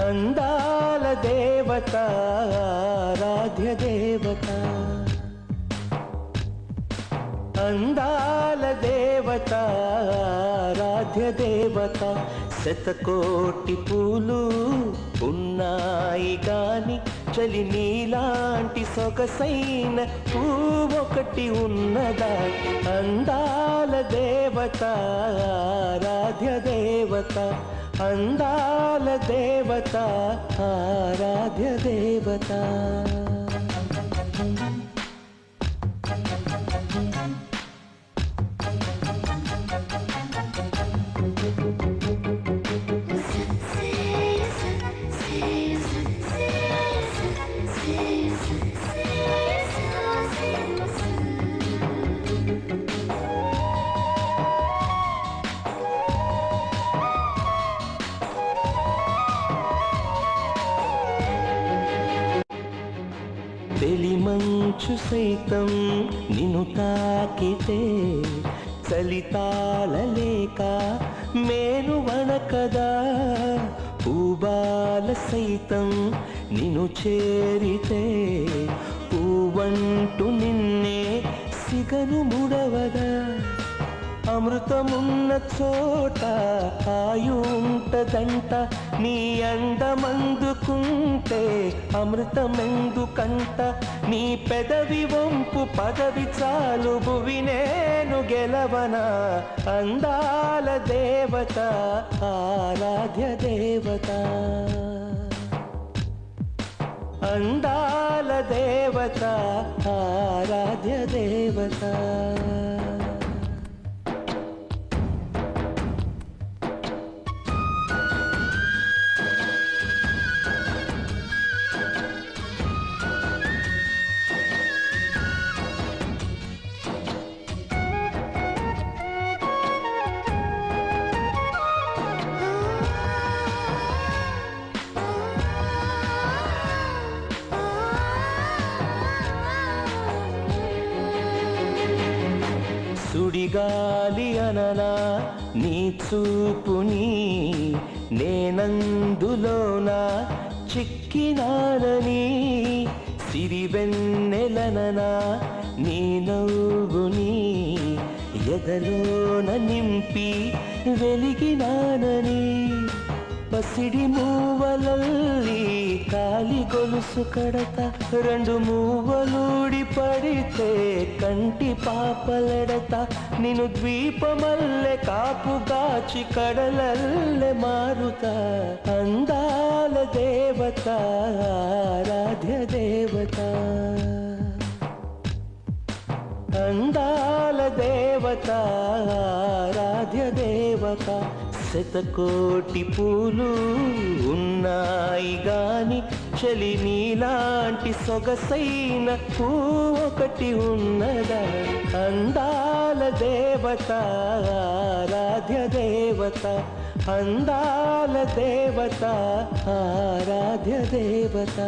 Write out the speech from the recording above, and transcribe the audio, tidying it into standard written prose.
అందాల దేవత ఆరాధ్య దేవత అందాల దేవత ఆరాధ్య దేవత శతకోటి పూలు ఉన్నాయి గాని చలి నీలాంటి సొగసైన పువ్వొకటి ఉన్నదా అందాల దేవత ఆరాధ్య దేవత అందాల దేవత ఆరాధ్య దేవత తెలిమంచు సైతం నిన్ను తాకితే చలితాళలేక మేను వణకదా పూబాల సైతం నిన్ను చేరితే పూవంటు నిన్నే సిగను ముడవదా అమృతమున్న చోట ఆయుంటదంట నీ అండమందుకుంటే అమృతమెందుకంట నీ పెదవి వంపు పదవి చాలు భువి నేను గెలవనా అందాల దేవత ఆరాధ్య దేవత అందాల దేవత ఆరాధ్య దేవత సుడిగాలి అననా నీ చూపుని నేనందులోన చిక్కినానని సిరివెన్నెలననా నీ నవ్వుని ఎదలోన నింపి వెలిగినానని పసిడి మూవలల్లి కాలి గొలుసు కడత రెండు మూవలూడి పడితే కంటి పాపలెడత నిన్ను ద్వీపమల్లె కాపుగాచి కడలల్లె మారుతా అందాల దేవత ఆరాధ్య దేవత అందాల దేవత ఆరాధ్య దేవత శతకోటి పూలు ఉన్నాయి గాని చలి నీలాంటి సొగసైన పువ్వొకటి ఉన్నదా అందాల దేవత ఆరాధ్య దేవత అందాల దేవత ఆరాధ్య దేవత